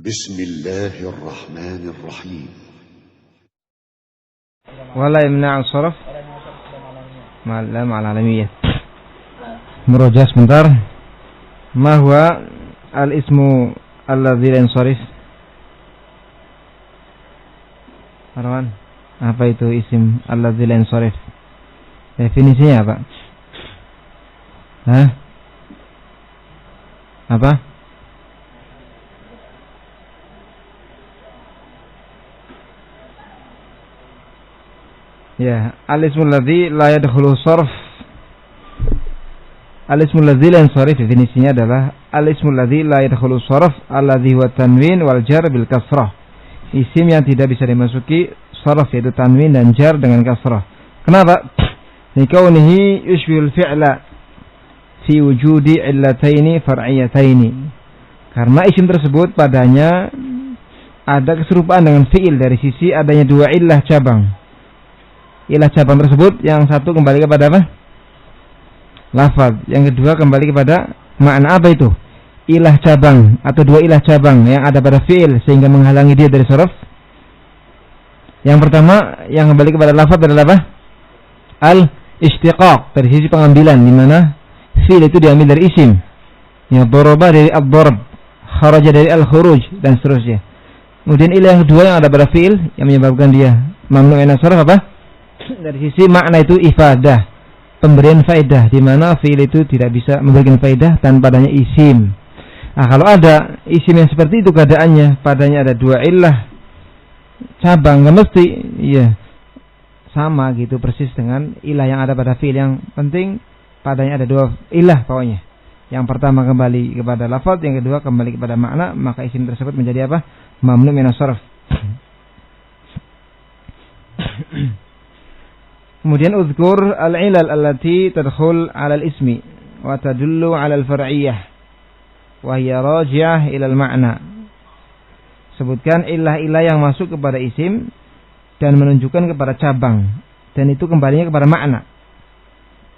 بسم الله الرحمن الرحيم. ولا يمنع الصرف لا مع العالمية. مراجعة sebentar. ما هو الاسم الذي لا ينصرف؟ Arwan, apa itu isim alladzi la yansharif? Definisinya apa? Hah? Apa? Ya, al-ismul ladzi la yadkhulu sharf. Al-ismul ladzi la yansharif definisinya adalah al-ismul ladzi la yadkhulu sharf alladzi huwa tanwin wal jar bil kasrah. Isim yang tidak bisa dimasuki sharaf, yaitu tanwin dan jar dengan kasrah. Kenapa? Likaunihi yushbihul fi'la fi wujudi illataini far'iyataini. Karena isim tersebut padanya ada keserupaan dengan fi'il dari sisi adanya dua illah cabang. Illah cabang tersebut yang satu kembali kepada apa? Lafaz. Yang kedua kembali kepada makna. Apa itu? Ilah cabang atau dua ilah cabang yang ada pada fi'il sehingga menghalangi dia dari sharaf. Yang pertama yang kembali kepada lafaz adalah apa? Al-ishtiqaq, dari sisi pengambilan, di mana fi'il itu diambil dari isim. Ya, daraba dari ad-darb, kharaja dari al-khuruj dan seterusnya. Kemudian ilah yang kedua yang ada pada fi'il yang menyebabkan dia mamnu' min as-sarf apa? Dari sisi makna itu ifadah, pemberian faedah, di mana fi'il itu tidak bisa memberikan faedah tanpa adanya isim. Nah, kalau ada isim yang seperti itu keadaannya, padanya ada dua illah cabang, nggak mesti, iya, sama gitu persis dengan ilah yang ada pada fi'il. Yang penting padanya ada dua ilah pokoknya. Yang pertama kembali kepada lafaz, yang kedua kembali kepada makna, maka isim tersebut menjadi apa? Mamnu' min as-sarf. Kemudian uzkur al-ilal allati tadkhul 'ala al-ismi wa tadullu 'ala al-far'iyyah wa hiya raji'ah ila al-ma'na. Sebutkan ilah-ilah yang masuk kepada isim dan menunjukkan kepada cabang, dan itu kembalinya kepada makna.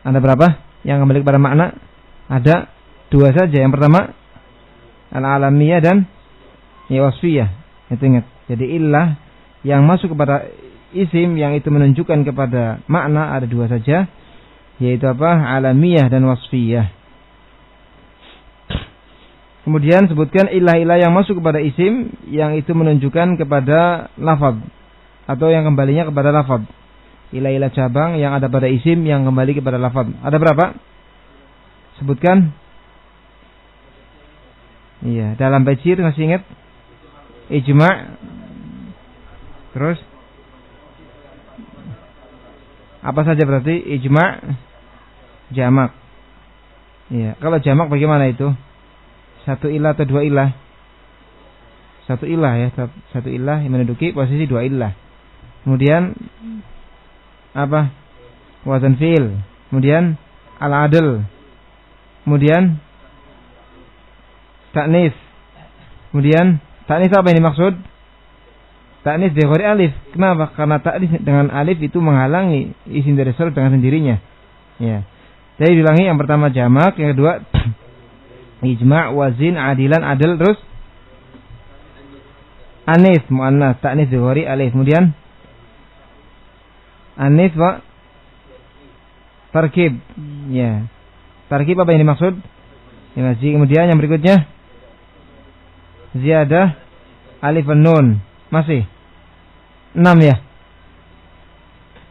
Ada berapa yang kembali kepada makna? Ada dua saja. Yang pertama al-alamiyah dan wasfiyah. Itu ingat. Jadi ilah yang masuk kepada isim yang itu menunjukkan kepada makna ada dua saja, yaitu apa? Alamiyah dan wasfiyah. Kemudian sebutkan ilah-ilah yang masuk kepada isim yang itu menunjukkan kepada lafaz atau yang kembalinya kepada lafaz. Ilah-ilah cabang yang ada pada isim yang kembali kepada lafaz. Ada berapa? Sebutkan. Iya, dalam bacir masih ingat? Ijma'. Terus apa saja berarti? Ijma', jamak. Iya, kalau jamak bagaimana itu? Satu ilah atau dua ilah? Satu ilah ya, satu ilah yang menduduki posisi dua ilah. Kemudian apa? Wazan fi'il. Kemudian al-adl. Kemudian ta'nis. Kemudian ta'nis apa yang dimaksud? Ta'nis bi ghairi alif. Kenapa? Karena ta'nis dengan alif itu menghalangi isim dari sharf dengan sendirinya. Ya. Jadi diulangi, yang pertama jamak, yang kedua ijma', wazin, adilan, adil, terus anis, muannas, ta'nis bi ghairi alif. Kemudian anis wa tarkib. Ya. Tarkib apa yang dimaksud? Ya, kemudian yang berikutnya ziyadah alif dan nun. Masih 6 ya?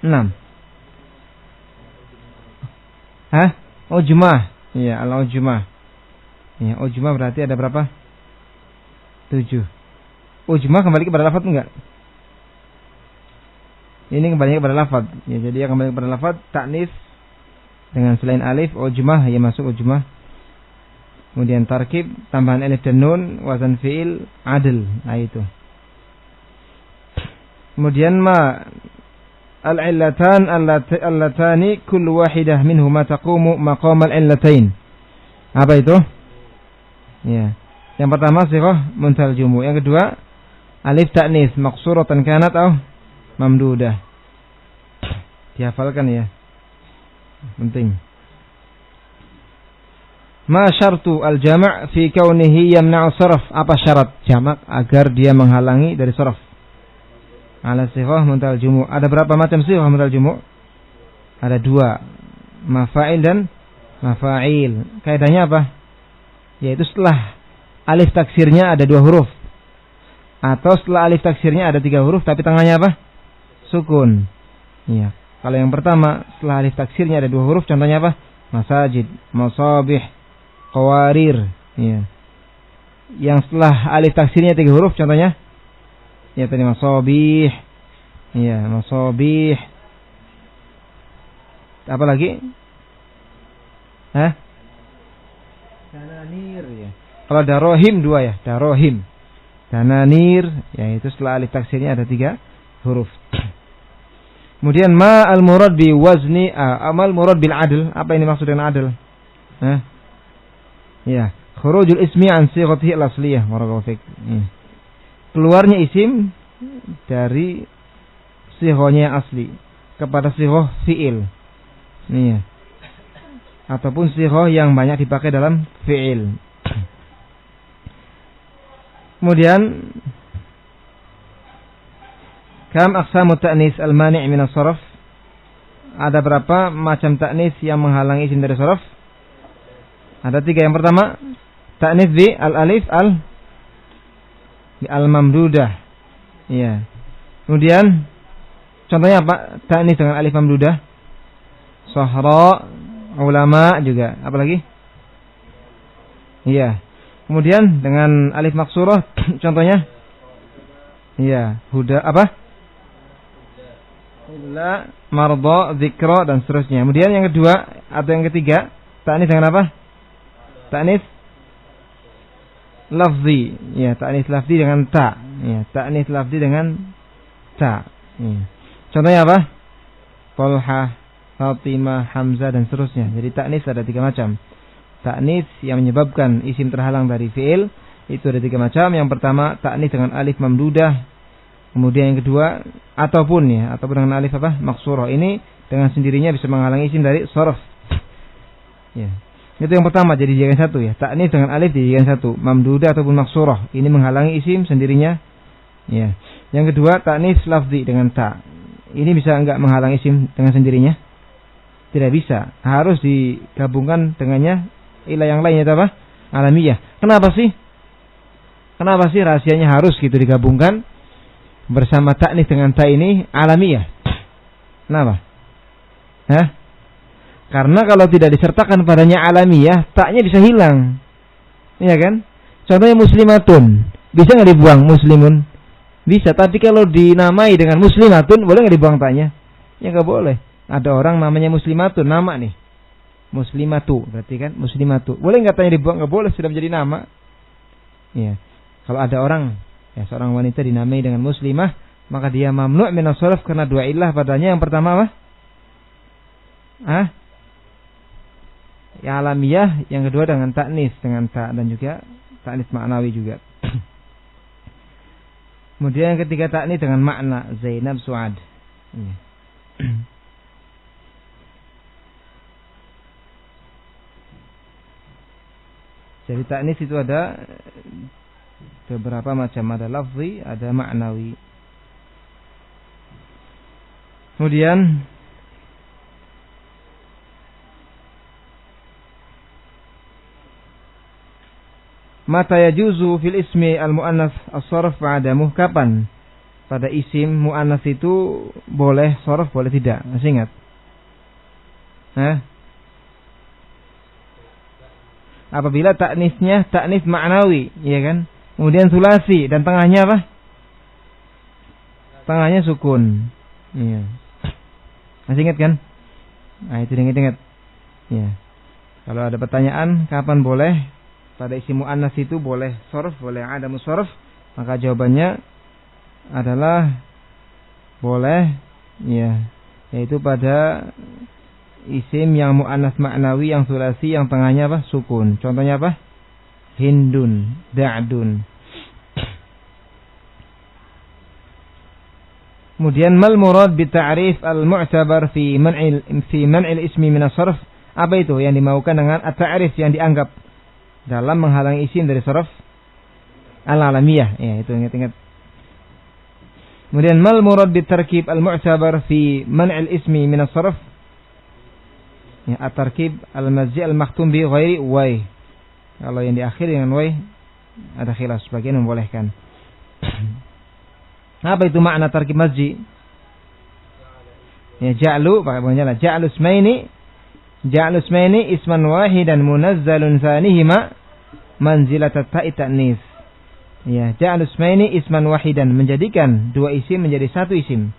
6. Hah? Ujmah. Iya, al-ujmah. Ya, ujmah berarti ada berapa? 7. Ujmah kembali kepada lafaz enggak? Ini kembali kepada lafaz. Ya, jadi yang kembali kepada lafaz ta'nis dengan selain alif, ujmah, ya masuk ujmah. Kemudian tarkib, tambahan alif dan nun, wazan fi'il, adl. Nah itu. Kemudian ma al-illatan allatani kullu wahidah minhuma taqumu maqam al-illatain. Apa itu? Ya. Yang pertama sighah muntal jumu. Yang kedua alif ta'nis maqsuratan kanat atau mamdudah. Dihafalkan ya. Penting. Ma syartu al-jama' fi kaunihi yamna'u sarf? Apa syarat jamak agar dia menghalangi dari sarf? Ala sighah muntal jumu'. Ada berapa macam sighah muntal jumu'? Ada 2. Mafa'il dan mafa'il. Kaidahnya apa? Yaitu setelah alif taksirnya ada 2 huruf. Atau setelah alif taksirnya ada 3 huruf tapi tengahnya apa? Sukun. Iya. Kalau yang pertama setelah alif taksirnya ada 2 huruf, contohnya apa? Masajid, masabih, qawarir. Iya. Yang setelah alif taksirnya 3 huruf, contohnya ya tadi masabih. Iya, masabih. Apa lagi? Dananir ya. Kalau darohim 2 ya, darohim. Dananir, yaitu setelah alif taksirnya ada 3 huruf. Kemudian ma al-murad bi wazni amal murad bil adl. Apa ini maksud dengan adl? Ya, khurujul ismi an sighatihi al-asliyah. Barakallahu fik. Keluarnya isim dari sighahnya yang asli kepada sighah fi'il. Iya. Ataupun sighah yang banyak dipakai dalam fi'il. Kemudian kam aqsamu ta'nis al-mani' min as-sarf? Ada berapa macam ta'nis yang menghalangi isim dari sarf? Ada 3. Yang pertama, ta'nis bi al-alif al-mamdudah. Iya. Kemudian contohnya apa? Ta'nis dengan alif mamdudah. Sahra, ulama juga. Apa lagi? Iya. Kemudian dengan alif maksurah contohnya? Iya, huda apa? Illa, marda, dzikra dan seterusnya. Kemudian yang kedua atau yang ketiga, ta'nis dengan apa? Ta'nis lafzi. Ya, ta'nis lafzi dengan ta. Ya, ta'nis lafzi dengan ta. Ya. Contohnya apa? Talha, Fatimah, Hamzah dan seterusnya. Jadi ta'nis ada 3 macam. Ta'nis yang menyebabkan isim terhalang dari fi'il itu ada 3 macam. Yang pertama ta'nis dengan alif mamdudah. Kemudian yang kedua ataupun dengan alif apa? Maksurah. Ini dengan sendirinya bisa menghalangi isim dari sarf. Ya. Itu yang pertama, jadi dijadikan 1 ya. Ta'nis dengan alif dijadikan 1, mamdudah ataupun maksurah. Ini menghalangi isim sendirinya. Ya. Yang kedua ta'nis lafzi dengan ta. Ini bisa enggak menghalangi isim dengan sendirinya? Tidak bisa. Harus digabungkan dengannya ilah yang lainnya apa? Alamiyah. Kenapa sih? Kenapa sih rahasianya harus gitu digabungkan bersama ta'nis dengan ta ini alamiah? Kenapa? Karena kalau tidak disertakan padanya alamiah, taknya bisa hilang. Iya kan? Contohnya muslimatun, bisa nggak dibuang muslimun? Bisa, tapi kalau dinamai dengan muslimatun, boleh nggak dibuang taknya? Ya nggak boleh. Ada orang namanya muslimatun, nama nih. Muslimatu, berarti kan muslimatu. Boleh nggak taknya dibuang? Nggak boleh, sudah menjadi nama. Iya. Kalau ada orang, ya seorang wanita dinamai dengan muslimah, maka dia mamnu' min as-sarf karena 2 illah padanya. Yang pertama apa? Ya alamiyah, yang kedua dengan ta'nis dengan ta dan juga ta'nis maknawi juga. Kemudian yang ketiga ta'nis dengan makna Zainab Suad. Iya. Jadi ta'nis itu ada beberapa macam, ada lafzi, ada maknawi. Kemudian mata yajuzu fil ismi al-mu'annas as-sarf ma'adamuh? Kapan pada isim mu'annas itu boleh sarf, boleh tidak? Masih ingat? Apabila ta'nisnya ta'nis maknawi, ya kan? Kemudian sulasi dan tengahnya apa? Tengahnya sukun. Iya. Masih ingat kan? Nah, itu ingat-ingat. Ya. Kalau ada pertanyaan kapan boleh pada isim mu'annas itu boleh sarf, boleh adamu sarf, maka jawabannya adalah boleh, ya, yaitu pada isim yang mu'annas maknawi yang sulasi yang tengahnya apa? Sukun. Contohnya apa? Hindun, da'dun. Kemudian mal murad bi ta'rif al-mu'tabar fi man'il ismi min as-sarf? Apa itu yang dimaukan dengan at-ta'rif yang dianggap dalam menghalangi isim dari saraf al-alamiyah? Ya, itu ingat-ingat. Kemudian mal murad bitarkib al-mu'tabar fi man'il ismi min as-sarf? Ya, at-tarkib al-mazzi al-makhtum bi ghairi way. Kalau yang diakhiri dengan way ada khilaf, sebagian membolehkan. Apa itu makna tarkib mazzi? Ya, ja'lu, bagaimana? Ja'lu ismaini isman wahidan munazzalun thanihima manzilat ta'i ta'nis. Ya, ja'lu ismaini isman wahidan, menjadikan dua isim menjadi satu isim.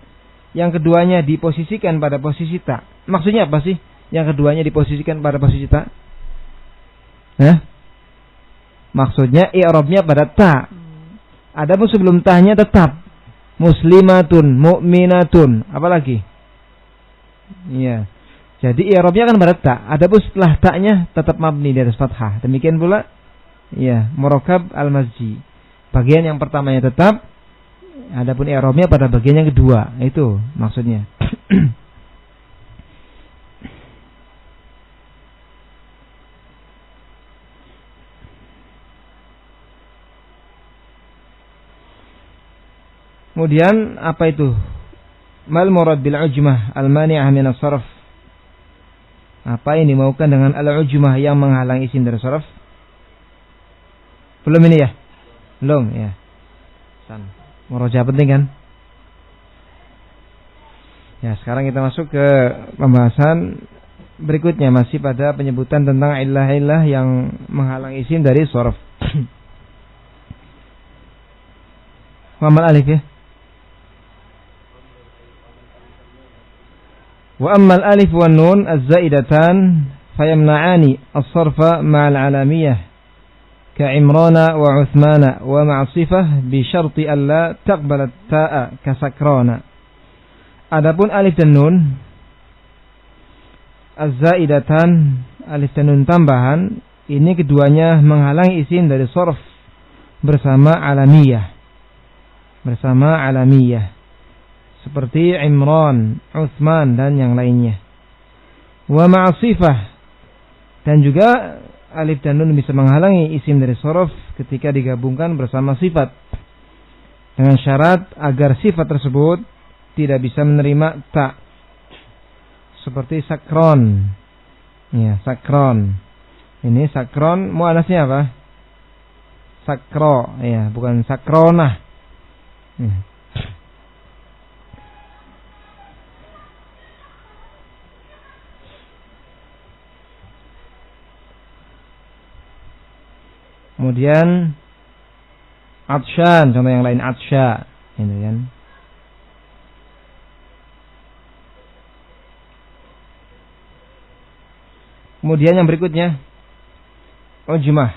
Yang keduanya diposisikan pada posisi ta. Maksudnya apa sih? Yang keduanya diposisikan pada posisi ta? Maksudnya i'rabnya pada ta. Adapun sebelum tahnya tetap muslimatun, mu'minatun, apalagi? Iya. Jadi i'rabnya kan pada ta. Adapun setelah ta'nya tetap mabni di atas fathah. Demikian pula ya, murakkab al-mazji. Bagian yang pertamanya tetap, adapun i'rabnya pada bagian yang kedua. Itu maksudnya. Kemudian apa itu? Mal murad bil ujmah al-mani'ah min as-sarf. Apa yang dimaukan dengan al-ujmah yang menghalang isim dari sarf? Belum ini ya? Belum ya. Murojaah penting kan? Ya, sekarang kita masuk ke pembahasan berikutnya, masih pada penyebutan tentang illah-illah yang menghalang isim dari sarf. Muhammad alif ya. Wa ammal alif wan nun az-zaidatan fayamna'ani as-sarfa ma'al alamiyah ka Imrana wa Uthmana wa ma'sifah bi syarti alla taqbala ta'a ka Sakrana. Adapun alif dan nun az-zaidatan, alif dan nun tambahan, ini keduanya menghalangi isim dari sarf bersama alamiyah. Seperti Imran, Uthman dan yang lainnya. Wa ma'sifah, dan juga alif dan nun bisa menghalangi isim dari sarf ketika digabungkan bersama sifat, dengan syarat agar sifat tersebut tidak bisa menerima ta. Seperti sakron. Ya, sakron. Ini sakron muannasnya apa? Sakro, ya, bukan sakronah. Ya. Kemudian atsyan, contoh yang lain atsya, ini kan. Kemudian yang berikutnya ujmah.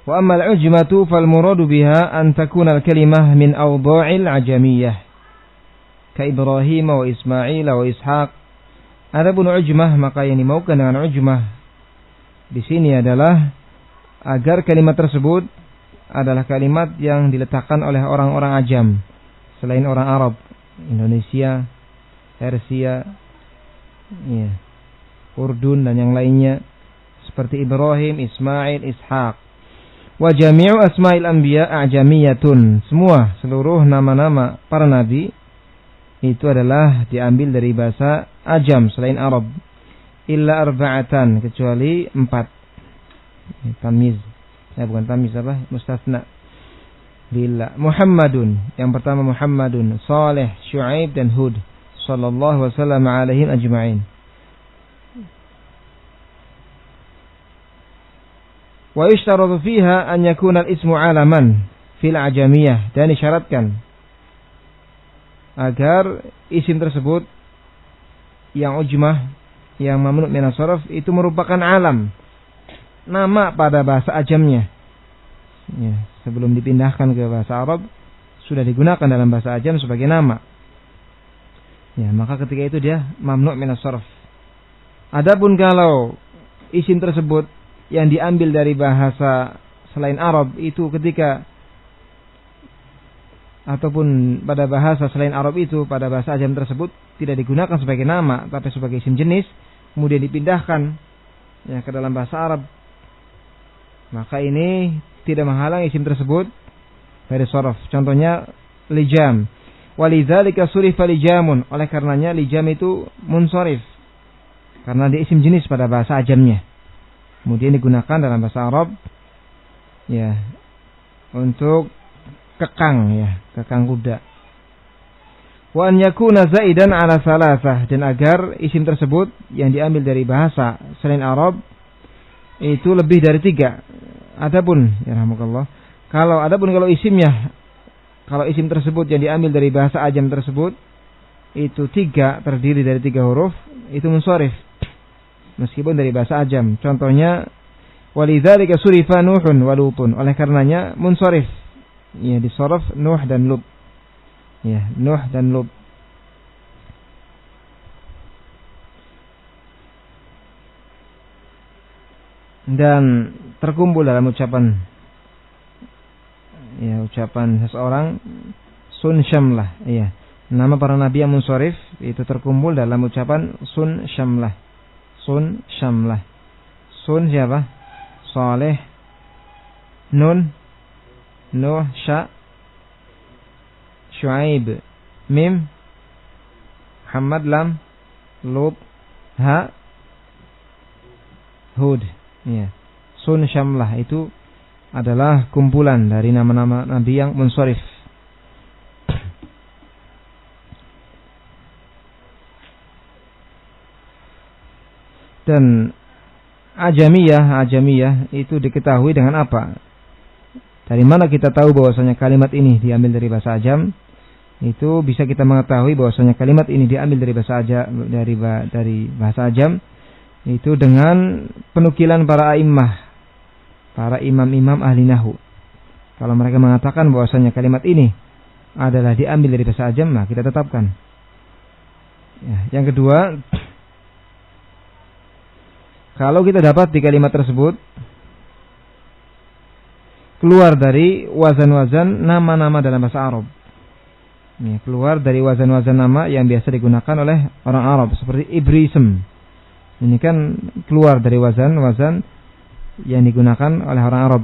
Wa amma al-ujmatu fal muradu biha an takuna al-kalimah min awdha'il ajamiyah ka Ibrahim wa Ismail wa Ishaq. Adapun ujmah, maka yang dimaukan dengan ujmah di sini adalah agar kalimat tersebut adalah kalimat yang diletakkan oleh orang-orang ajam selain orang Arab, Indonesia, Persia, ya, Urdun dan yang lainnya, seperti Ibrahim, Ismail, Ishaq. Wa jami'u asma'il anbiya a'jamiyatun. Seluruh nama-nama para nabi itu adalah diambil dari bahasa ajam selain Arab. Illa arba'atan, kecuali 4. Tamiz. Bukan tamiz, apa? Mustasna. Lillah. Muhammadun. Yang pertama Muhammadun, Saleh, Syuaib dan Hud. Sallallahu wasallam alaihim ajma'in. Wa yushtaratu fiha an yakuna al-ismu alaman fil ajamiyah. Dan disyaratkan agar isim tersebut yang ujmah, yang mamnu' min as-sarf, itu merupakan alam, nama pada bahasa ajamnya. Ya, sebelum dipindahkan ke bahasa Arab sudah digunakan dalam bahasa ajam sebagai nama. Ya, maka ketika itu dia mamnu' min as-sarf. Adapun kalau isim tersebut yang diambil dari bahasa selain Arab itu ketika, ataupun pada bahasa selain Arab itu, pada bahasa ajam tersebut tidak digunakan sebagai nama tapi sebagai isim jenis, kemudian dipindahkan ya ke dalam bahasa Arab, maka ini tidak menghalangi isim tersebut dari sharaf. Contohnya lijam. Walidzalika surifa lijamun. Oleh karenanya lijam itu munsharif karena dia isim jenis pada bahasa ajamnya. Kemudian digunakan dalam bahasa Arab ya untuk kekang ya, kekang kuda. Wa an yakuna zaidan ala salasah, dan agar isim tersebut yang diambil dari bahasa selain Arab itu lebih dari 3. Adapun ya rahmukallah, kalau isimnya, kalau isim tersebut yang diambil dari bahasa ajam tersebut itu 3, terdiri dari 3 huruf, itu munsharif meskipun dari bahasa ajam. Contohnya walidzalika surifa Nuhun wa Lutun. Oleh karenanya munsharif ya, disharaf Nuh dan Lut. Ya, Nuh dan Lut. Dan terkumpul dalam ucapan seseorang sun syamlah. Iya. Nama para nabi yang munsharif itu terkumpul dalam ucapan sun syamlah. Sun syamlah. Sun siapa? Saleh, Nun, Nuh, Syuaib, Mim, Muhammad, Lam, Lut, Ha, Hud. Ya. Sun syamlah itu adalah kumpulan dari nama-nama nabi yang munsharif. Dan ajamiyah itu diketahui dengan apa? Dari mana kita tahu bahwasanya kalimat ini diambil dari bahasa ajam? Itu bisa kita mengetahui bahwasanya kalimat ini diambil dari bahasa ajam, dari bahasa ajam itu dengan penukilan para a'immah, para imam-imam ahli nahwu. Kalau mereka mengatakan bahwasanya kalimat ini adalah diambil dari bahasa ajam, nah kita tetapkan. Ya, yang kedua, kalau kita dapat di kalimat tersebut keluar dari wazan-wazan nama-nama dalam bahasa Arab. Ini keluar dari wazan-wazan nama yang biasa digunakan oleh orang Arab seperti ibrism. Ini kan keluar dari wazan-wazan yang digunakan oleh orang Arab.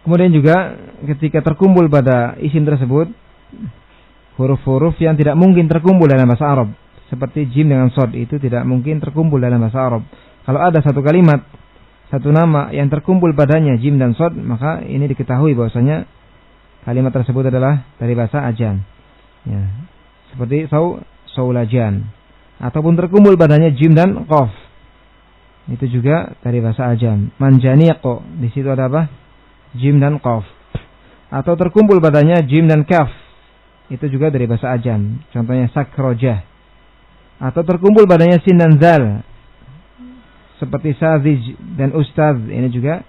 Kemudian juga ketika terkumpul pada isim tersebut huruf-huruf yang tidak mungkin terkumpul dalam bahasa Arab, seperti jim dengan sod, itu tidak mungkin terkumpul dalam bahasa Arab. Kalau ada satu kalimat, satu nama yang terkumpul padanya jim dan sod, maka ini diketahui bahwasanya kalimat tersebut adalah dari bahasa ajam. Ya. Seperti saulajan, ataupun terkumpul padanya jim dan qaf, itu juga dari bahasa ajam. Manjaniqo, di situ ada apa? Jim dan qaf. Atau terkumpul padanya jim dan kaf, itu juga dari bahasa ajam. Contohnya sakrojah. Atau terkumpul padanya sin dan zal, seperti sazij dan ustaz, ini juga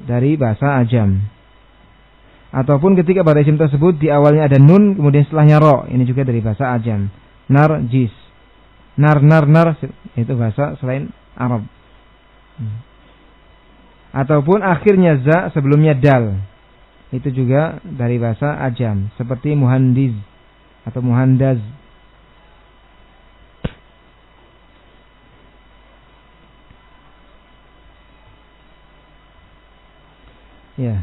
dari bahasa ajam. Ataupun ketika pada isim tersebut di awalnya ada nun, kemudian setelahnya ro, ini juga dari bahasa ajam. Narjis, nar, itu bahasa selain Arab. Ataupun akhirnya za, sebelumnya dal, itu juga dari bahasa ajam, seperti muhandiz atau muhandaz. Ya.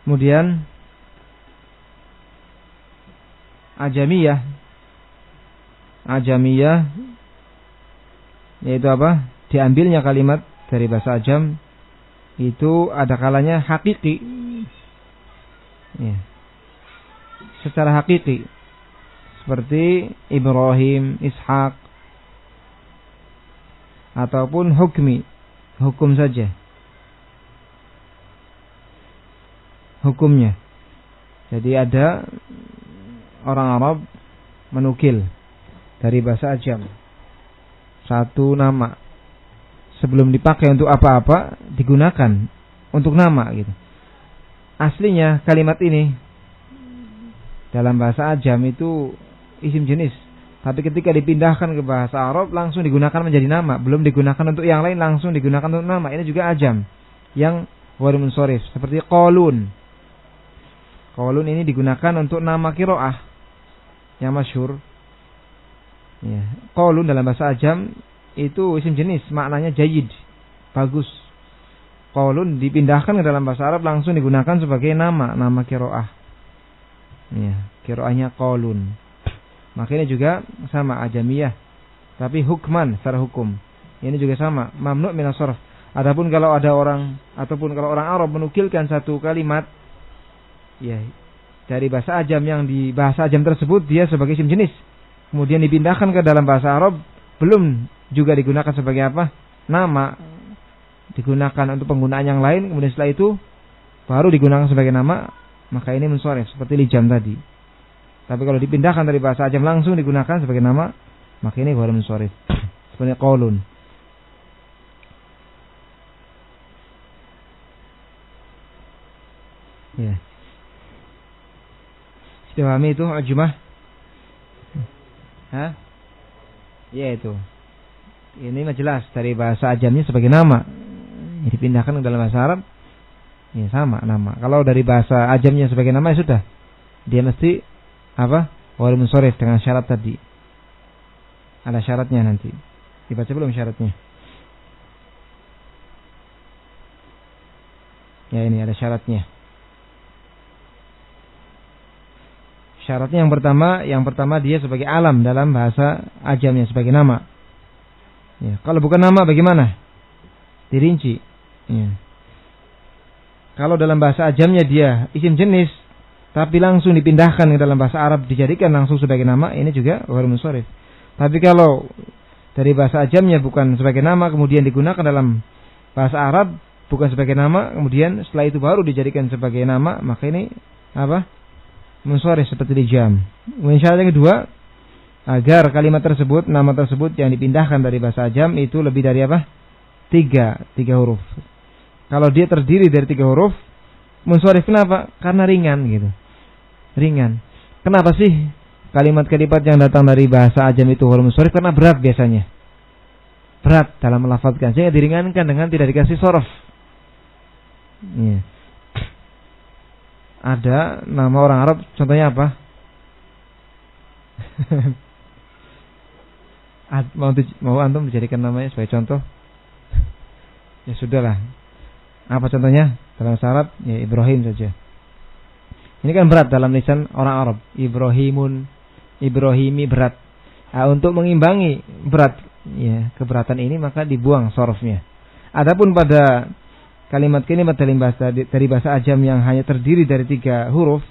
Kemudian ajamiyah yaitu apa? Diambilnya kalimat dari bahasa ajam itu ada kalanya hakiki. Ya. Secara hakiki seperti Ibrahim, Ishak, ataupun hukmi, hukum saja. Hukumnya. Jadi ada orang Arab menukil dari bahasa ajam satu nama, sebelum dipakai untuk apa-apa digunakan untuk nama gitu. Aslinya kalimat ini dalam bahasa ajam itu isim jenis, tapi ketika dipindahkan ke bahasa Arab langsung digunakan menjadi nama, belum digunakan untuk yang lain, langsung digunakan untuk nama. Ini juga ajam yang ghair munsharif, seperti qalun. Qaulun ini digunakan untuk nama qiraah yang masyhur. Ya, qaulun dalam bahasa Ajam itu isim jenis, maknanya jayyid, bagus. Qaulun dipindahkan ke dalam bahasa Arab langsung digunakan sebagai nama qiraah. Ya, qiraahnya qaulun. Makanya juga sama ajamiyah, tapi hukman secara hukum. Ini juga sama, mamnu' minas sarf. Adapun kalau ada orang ataupun kalau orang Arab menukilkan satu kalimat ya dari bahasa Ajam yang di bahasa Ajam tersebut dia sebagai isim jenis, kemudian dipindahkan ke dalam bahasa Arab, belum juga digunakan sebagai apa? Nama, digunakan untuk penggunaan yang lain, kemudian setelah itu baru digunakan sebagai nama, maka ini mensorif seperti lijam tadi. Tapi kalau dipindahkan dari bahasa Ajam langsung digunakan sebagai nama, maka ini baru mensorif. Seperti qaulun. Ya. Sudah pahami itu ujmah? Hah? Ya itu. Ini mah jelas dari bahasa Ajamnya sebagai nama. Dipindahkan ke dalam bahasa Arab, ya sama nama. Kalau dari bahasa Ajamnya sebagai nama ya sudah. Dia mesti apa? Wal munsorif dengan syarat tadi. Ada syaratnya nanti. Dibaca belum syaratnya? Ya ini ada syaratnya. Syaratnya yang pertama dia sebagai alam dalam bahasa Ajamnya sebagai nama. Ya, kalau bukan nama bagaimana? Dirinci. Ya. Kalau dalam bahasa Ajamnya dia isim jenis, tapi langsung dipindahkan ke dalam bahasa Arab dijadikan langsung sebagai nama, ini juga ghair munsharif. Tapi kalau dari bahasa Ajamnya bukan sebagai nama, kemudian digunakan dalam bahasa Arab bukan sebagai nama, kemudian setelah itu baru dijadikan sebagai nama, maka ini apa? Munsharif seperti lijam. Kemudian syarat yang kedua, agar kalimat tersebut, nama tersebut yang dipindahkan dari bahasa Ajam itu lebih dari apa? Tiga huruf. Kalau dia terdiri dari 3 huruf, munsharif kenapa? Karena ringan gitu. Ringan. Kenapa sih kalimat-kalimat yang datang dari bahasa Ajam itu huruf munsharif? Karena berat biasanya. Berat dalam melafadzkan. Sehingga diringankan dengan tidak dikasih sorof. Iya. Ada nama orang Arab, contohnya apa? Mau antum dijadikan namanya sebagai contoh? Ya sudahlah. Apa contohnya? Dalam bahasa Arab, ya Ibrahim saja. Ini kan berat dalam lisan orang Arab. Ibrahimun, Ibrahimi berat. Nah, untuk mengimbangi berat, ya keberatan ini maka dibuang sorofnya. Adapun pada kalimat-kalimat dari bahasa Ajam yang hanya terdiri dari 3 huruf,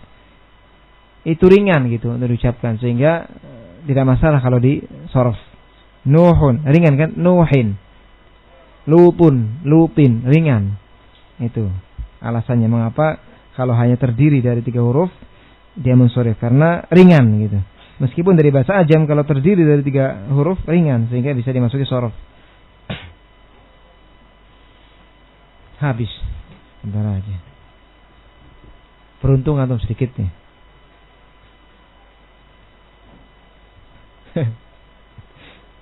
itu ringan gitu untuk diucapkan, sehingga tidak masalah kalau di sorof. Nuhun, ringan kan? Nuhin. Lupun, lupin, ringan. Itu alasannya mengapa kalau hanya terdiri dari 3 huruf dia mensorif, karena ringan gitu. Meskipun dari bahasa Ajam kalau terdiri dari 3 huruf ringan, sehingga bisa dimasuki sorof. Habis. Bentar aja. Beruntung antum sedikit nih.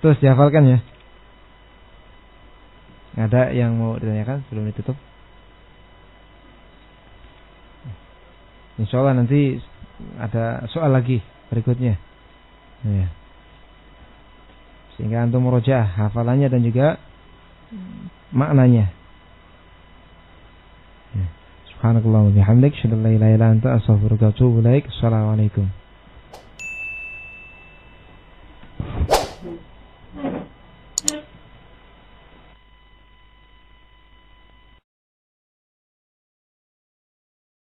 Terus dihafalkan ya. Ada yang mau ditanyakan sebelum ditutup? Insyaallah nanti ada soal lagi berikutnya. Ya. Sehingga antum murojaah hafalannya dan juga maknanya. Subhanallah wa bihamdik, asyhadu an la ilaha illa anta, astaghfiruka wa atubu ilaik. Assalamualaikum.